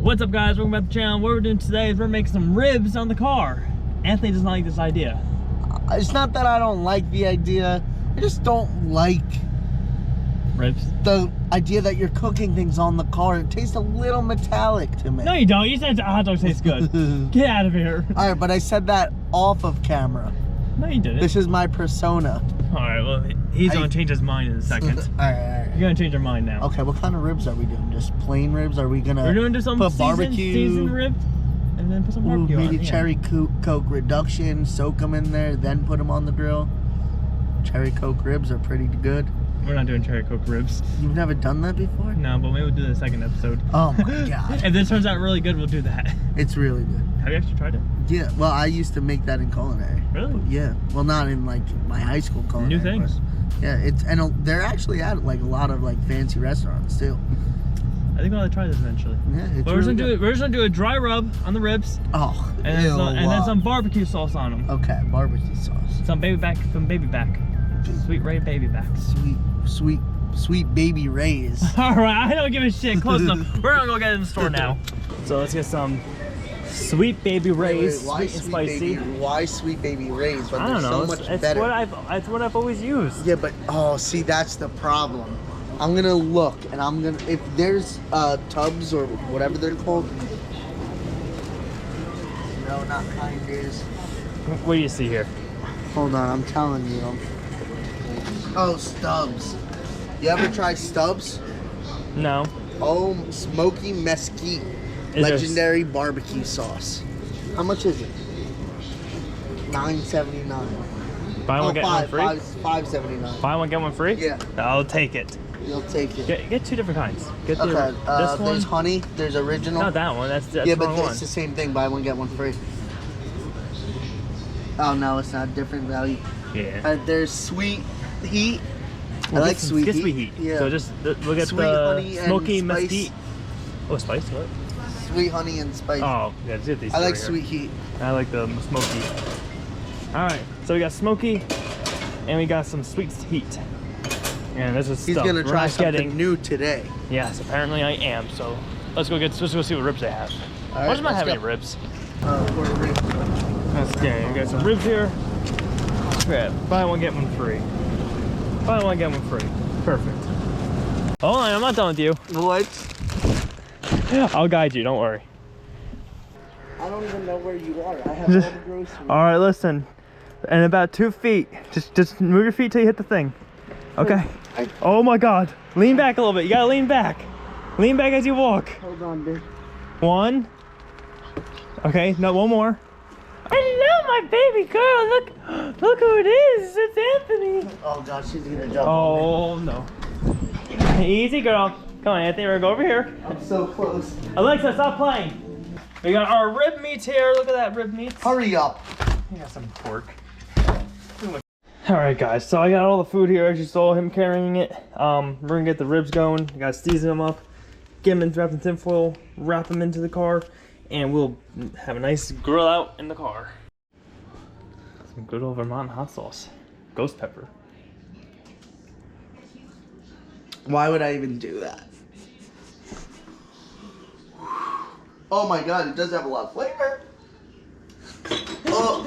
What's up, guys? Welcome back to the channel. What we're doing today is we're making some ribs on the car. Anthony does not like this idea. It's not that I don't like the idea. I just don't like ribs. The idea that you're cooking things on the car. It tastes a little metallic to me. No, you don't. You said hot dogs taste good. Get out of here. All right, but I said that off of camera. No, you didn't. This is my persona. All right, well, he's going to change his mind in a second. All right. You're going to change your mind now. Okay, what kind of ribs are we doing? Just plain ribs? Are we going to We're doing some put barbecue? seasoned ribs, and then put some barbecue maybe on it. cherry Coke reduction, soak them in there, then put them on the grill. Cherry Coke ribs are pretty good. We're not doing cherry Coke ribs. You've never done that before? No, but maybe we'll do the second episode. Oh my god. If this turns out really good, we'll do that. It's really good. Have you actually tried it? Yeah, well, I used to make that in culinary. Really? But yeah, well, not in like my high school culinary. New things. Yeah, they're actually at like a lot of like fancy restaurants too. I think I'll try this eventually. Yeah, it's But we're just gonna do a dry rub on the ribs. Oh, and then some barbecue sauce on them. Okay, barbecue sauce. Some baby back. Sweet Ray baby back. Sweet baby Rays. All right, I don't give a shit. Close enough. We're gonna go get it in the store now. So let's get some Sweet Baby Rays, why sweet and spicy. Why Sweet Baby Rays? But I don't know. So much it's better. It's what I've always used. Yeah, but see, that's the problem. I'm gonna look, and if there's tubs or whatever they're called. No, not Kinders. What do you see here? Hold on, I'm telling you. Oh, Stubbs. You ever try Stubbs? No. Oh, smoky mesquite, legendary barbecue sauce. How much is it? $9.79. Buy one get one free. $5.79. Buy one get one free. Yeah. I'll take it. You'll take it. Get two different kinds. Get Okay. this one. There's honey. There's original. Not that one. That's yeah, the but wrong one. it's the same thing. Buy one get one free. Oh no, it's not. Different value. Yeah. There's sweet heat. Well, I like sweet heat. Yeah. So just look at sweet the honey smoky and spice. mesquite. Oh, spice? What? Sweet honey and spice. Oh, yeah. Just get these. I like here. sweet heat. I like the smoky. All right. So we got smoky, and we got some sweet heat. And this is He's stuff gonna we're try not something getting. new today. Yes, apparently I am. So let's go see what ribs they have. All Why does not let's have go. any ribs? For ribs. Let's get. We got some ribs here. Yeah, buy one get one free. Buy one get one free. Perfect. Hold on, I'm not done with you. What? I'll guide you. Don't worry. I don't even know where you are. I have all the groceries. All right, listen. And about 2 feet. Just move your feet till you hit the thing. Okay. Oh my God. Lean back a little bit. You gotta lean back. Lean back as you walk. Hold on, dude. 1. Okay. No, one more. Hello, my baby girl. Look who it is. It's Anthony. Oh God, she's gonna jump. Oh no. Easy, girl. Come on, Anthony. We're gonna go over here. I'm so close. Alexa, stop playing. We got our rib meats here. Look at that rib meats. Hurry up. We got some pork. Alright guys, so I got all the food here as you saw him carrying it. We're gonna get the ribs going. We gotta season them up, get them wrapped in tinfoil, wrap them into the car, and we'll have a nice grill out in the car. Some good old Vermont hot sauce. Ghost pepper. Why would I even do that? Oh my God, it does have a lot of flavor. Oh.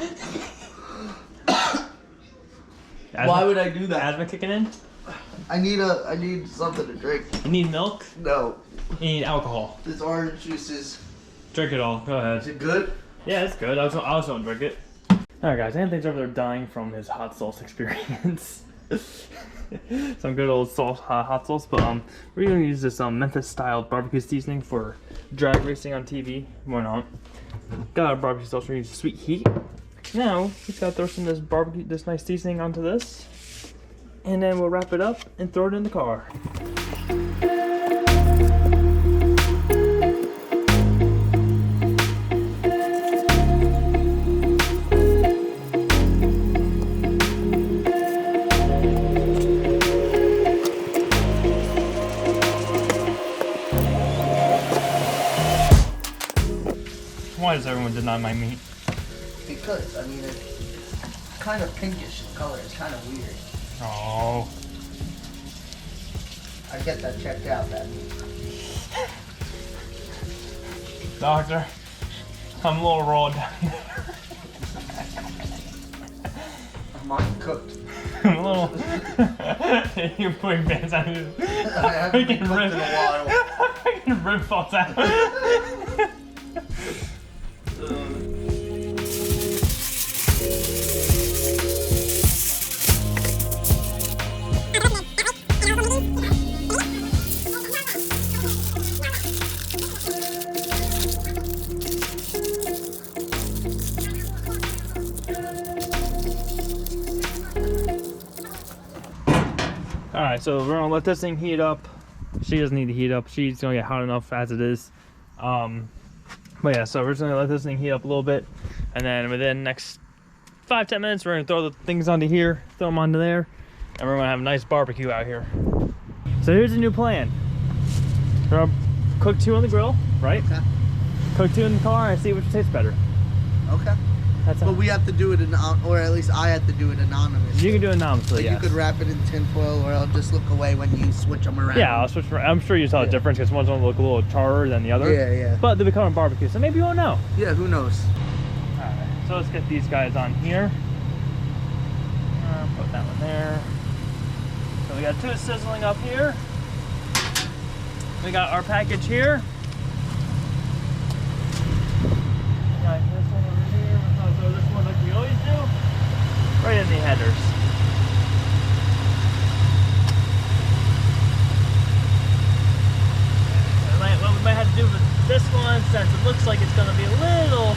Why would I do that? Asthma kicking in? I need something to drink. You need milk? No. You need alcohol. This orange juice is. Drink it all. Go ahead. Is it good? Yeah, it's good. I also don't drink it. Alright guys, Anthony's over there dying from his hot sauce experience. Some good old hot sauce, but we're gonna use this Memphis style barbecue seasoning for drag racing on TV. Why not? Got our barbecue sauce. We're gonna use sweet heat. Now we just gotta throw some of this nice seasoning onto this, and then we'll wrap it up and throw it in the car. Why does everyone deny my meat? Because, I mean, it's kind of pinkish in color. It's kind of weird. Oh. I get that checked out then. Doctor, I'm a little raw down there. I'm uncooked. I'm a little. You're putting pants on you. I haven't been cooked in a while. Freaking rib falls out. Alright, so we're gonna let this thing heat up. She doesn't need to heat up. She's gonna get hot enough as it is. But yeah, so we're just gonna let this thing heat up a little bit. And then within the next 5-10 minutes, we're gonna throw the things onto here, throw them onto there. And we're gonna have a nice barbecue out here. So here's the new plan. We're gonna cook 2 on the grill, right? Okay. Cook 2 in the car and see which tastes better. Okay. That's But we have to do it, or at least I have to do it anonymously. You can do it anonymously, Like yes. you could wrap it in tinfoil, or I'll just look away when you switch them around. Yeah, I'll switch. I'm sure you saw the difference because one's gonna look a little charrer than the other. Yeah, yeah. But they become a barbecue, so maybe you won't know. Yeah, who knows? Alright, so let's get these guys on here. Put that one there. So we got 2 sizzling up here. We got our package here. We got this one over here. We're gonna throw this one like we always do. Right in the headers. What we might have to do with this one, since it looks like it's gonna be a little.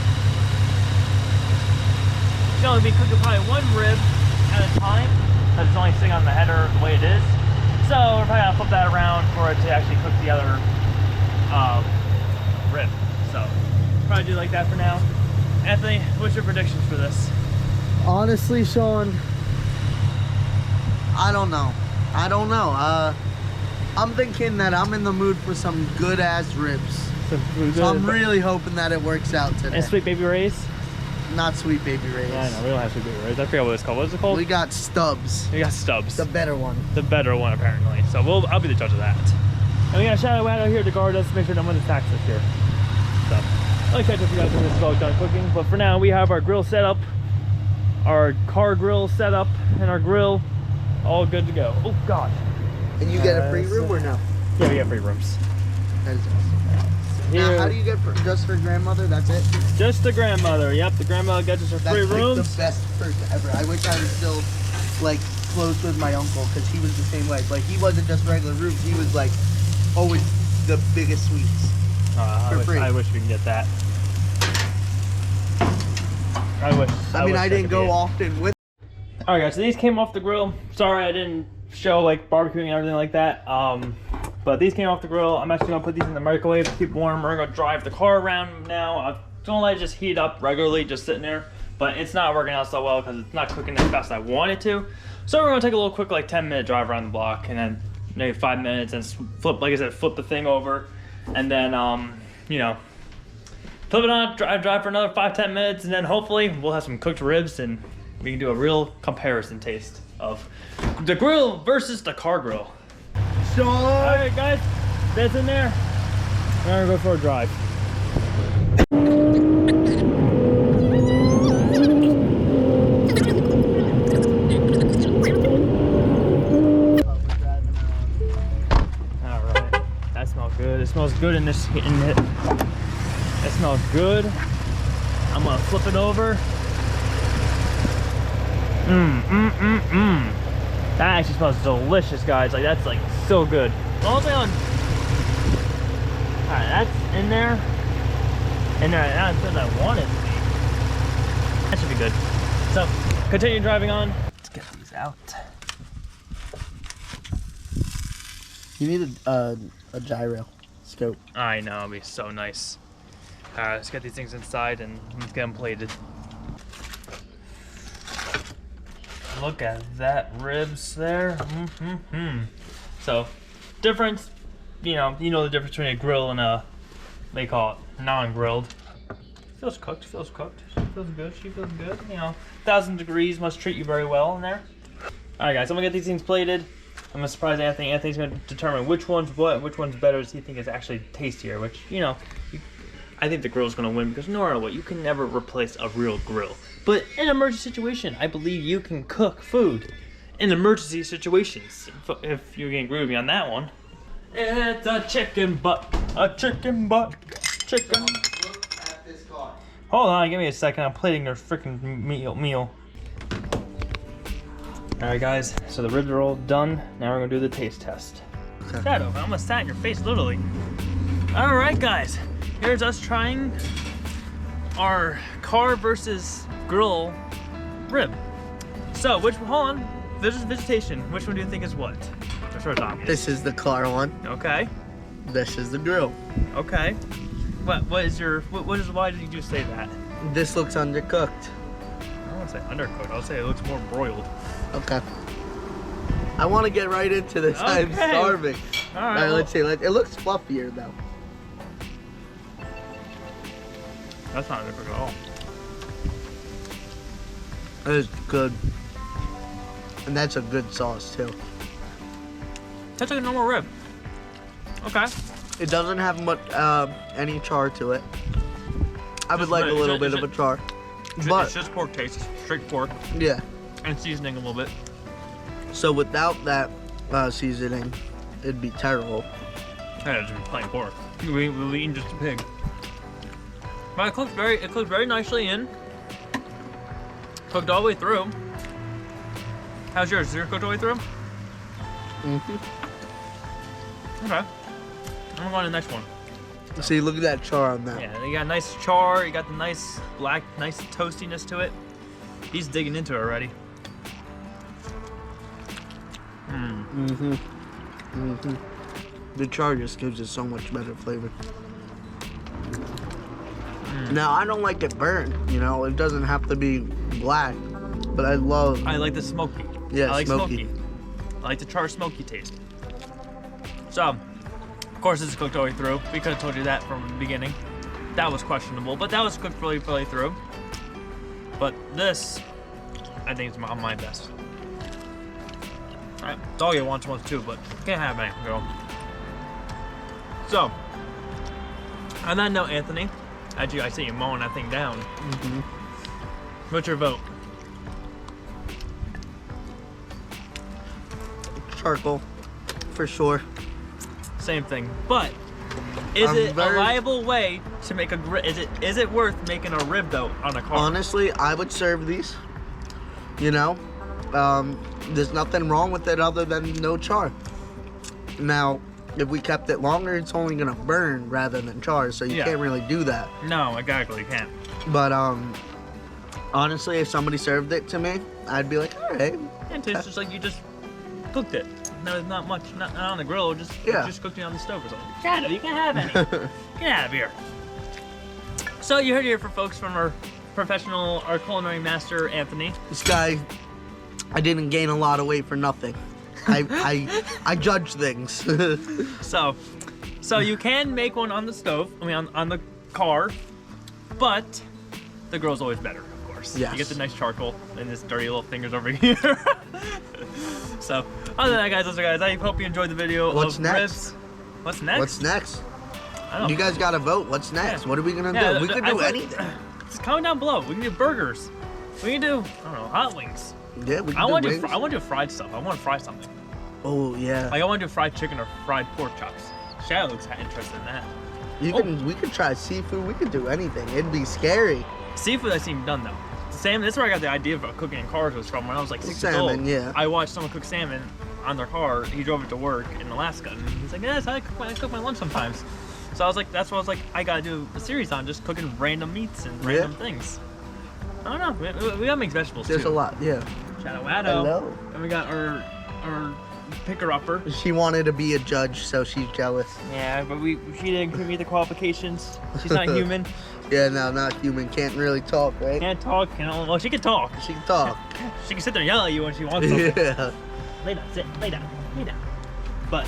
It's gonna be cooking probably 1 rib at a time, because it's only sitting on the header the way it is. So we're probably gonna flip that around for it to actually cook the other rib. So probably do like that for now. Anthony, what's your predictions for this? Honestly, Sean, I don't know. I'm thinking that I'm in the mood for some good ass ribs. So I'm really hoping that it works out today. And Sweet Baby Ray's? Not Sweet Baby Ray's. Yeah, I know, we don't have Sweet Baby Ray's. I forget what it's called. What is it called? We got Stubbs. We got Stubbs. The better one. The better one, apparently. So I'll be the judge of that. And we got a shout out here to guard us, make sure no one attacks us here. So I'll catch up with you guys when this is all done cooking. But for now, we have our grill set up, our car grill set up, and our grill all good to go. Oh God. And you get a free room or no? Yeah, we get free rooms. That is awesome. Now, how do you get just for grandmother? That's it? Just the grandmother. Yep, the grandmother gets us her free rooms. That's like the best person ever. I wish I was still like close with my uncle, because he was the same way. Like he wasn't just regular rooms. He was like always the biggest sweets. I wish we could get that. I mean, I didn't go often with. All right, guys. So these came off the grill. Sorry, I didn't show like barbecuing and everything like that. But these came off the grill. I'm actually gonna put these in the microwave to keep warm. We're gonna drive the car around now. I'm gonna let it just heat up regularly, just sitting there. But it's not working out so well because it's not cooking as fast as I want it to. So we're gonna take a little quick, like 10-minute drive around the block, and then maybe 5 minutes, and flip, like I said, flip the thing over, and then you know, flip it on, drive for another 5-10 minutes, and then hopefully we'll have some cooked ribs, and we can do a real comparison taste of the grill versus the car grill. Sean! Alright guys, that's in there. We're gonna go for a drive. Alright, that smells good. It smells good in this. It smells good. I'm gonna flip it over. That actually smells delicious, guys. Like, that's like so good. Alright, that's in there. That's as I want it to be. That should be good. So, continue driving on. Let's get these out. You need a gyro scope. I know, it'll be so nice. Alright, let's get these things inside and let's get them plated. Look at that ribs there. So, difference, you know the difference between a grill and a, they call it non-grilled. Feels cooked, feels good. She feels good. You know, 1,000 degrees must treat you very well in there. All right, guys, I'm gonna get these things plated. I'm gonna surprise Anthony. Anthony's gonna determine which one's what, which one's better, so he thinks it's actually tastier. Which, you know, I think the grill's gonna win because no matter what, you can never replace a real grill. But in an emergency situation, I believe you can cook food in emergency situations. If you can agree with me on that one. It's a chicken butt, chicken. Look at this car. Hold on, give me a second. I'm plating their freaking meal. All right, guys. So the ribs are all done. Now we're gonna do the taste test. Okay. Shadow, I almost sat in your face, literally. All right, guys. Here's us trying our car versus grill rib. So, hold on. This is vegetation. Which one do you think is what? That's sure it's obvious. This is the car one. Okay. This is the grill. Okay. Why did you just say that? This looks undercooked. I don't want to say undercooked. I'll say it looks more broiled. Okay. I want to get right into this. Okay. I'm starving. All All right. right, let's see. It looks fluffier though. That's not undercooked at all. That is good. And that's a good sauce too. That's like a normal rib. Okay. It doesn't have much any char to it. I would like a little bit of a char. But It's just pork taste. It's straight pork yeah. and seasoning a little bit. So without that seasoning, it'd be terrible. Yeah, it's just plain pork. We're eating just a pig. But it cooked very nicely in. Cooked all the way through. How's yours? Is yours cooked all the way through? Okay. I'm going to the next one. See, look at that char on that. Yeah, you got a nice char. You got the nice toastiness to it. He's digging into it already. The char just gives it so much better flavor. Now, I don't like it burnt, you know, it doesn't have to be black, but I like the smoky. Yeah, I like smoky. I like the char smoky taste. So, of course, this is cooked all the way through. We could have told you that from the beginning. That was questionable, but that was cooked fully through. But this, I think, is my best. Alright, doggy wants one too, but can't have any, girl. So, on that note, Anthony, I see you mowing that thing down. What's your vote? Charcoal, for sure. Same thing, but is it a viable way to make a is it worth making a rib though on a car? Honestly, I would serve these. You know, there's nothing wrong with it other than no char. Now, if we kept it longer, it's only gonna burn rather than char, so you can't really do that. No, exactly, you can't. But honestly, if somebody served it to me, I'd be like, all right. And it's just like you just cooked it. No, there's not much, not on the grill. Just cooked it on the stove or something. Shadow, you can have any. Get out of here. So you heard it here from folks from our our culinary master, Anthony. This guy, I didn't gain a lot of weight for nothing. I judge things. So you can make one on the stove. I mean, on the car, but the grill's always better, of course. Yes. You get the nice charcoal and this dirty little fingers over here. So, other than that, guys, I hope you enjoyed the video. What's of next? Ribs. What's next? What's next? I don't know. You guys gotta vote. What's next? Yeah. What are we gonna do? We could do anything. Just comment down below. We can do burgers. We can do, I don't know, hot wings. Yeah, we can I do want wings. to do fried stuff. I want to fry something. Oh yeah. Like I want to do fried chicken or fried pork chops. Shadow looks interested in that. We could try seafood. We could do anything. It'd be scary. Seafood I've seen done though. Salmon. That's where I got the idea about cooking in cars was from when I was like 6 years old. Salmon, yeah. I watched someone cook salmon on their car. He drove it to work in Alaska, and he's like, "Yeah, that's how I cook my lunch sometimes." So I was like, that's what I was like. I gotta do a series on just cooking random meats and random things. I don't know. We gotta make vegetables There's too. a lot, yeah. Shadow Addo. Hello. And we got our picker-upper. She wanted to be a judge, so she's jealous. Yeah, but she didn't meet the qualifications. She's not human. Yeah, no, not human. Can't really talk, right? Can't talk. Well, she can talk. She can talk. She can sit there and yell at you when she wants something. Yeah. Lay down, sit, lay down, lay down. But,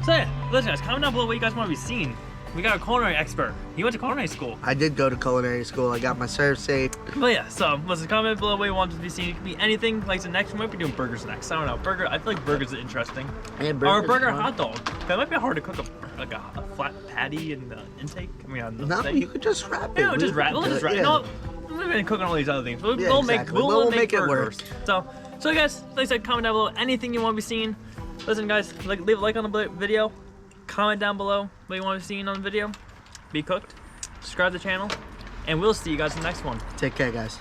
so yeah, listen guys, comment down below what you guys want to be seen. We got a culinary expert. He went to culinary school. I did go to culinary school. I got my serve safe. But yeah, so listen, comment below what you want to be seen. It could be anything. Like the next, we might be doing burgers next. I don't know. I feel like burgers are interesting. Yeah, Or a burger hot dog. That might be hard to cook like a flat patty in the intake? I mean, on the No, thing? you could just wrap it. Yeah, we'll just wrap. We'll just wrap. Yeah. You know what? We've been cooking all these other things. We'll, Yeah, we'll exactly. make we'll make it work. burgers. So guys, like I said, comment down below anything you want to be seeing. Listen, guys, leave a like on the video. Comment down below what you want to be seeing on the video. Be cooked. Subscribe to the channel, and we'll see you guys in the next one. Take care, guys.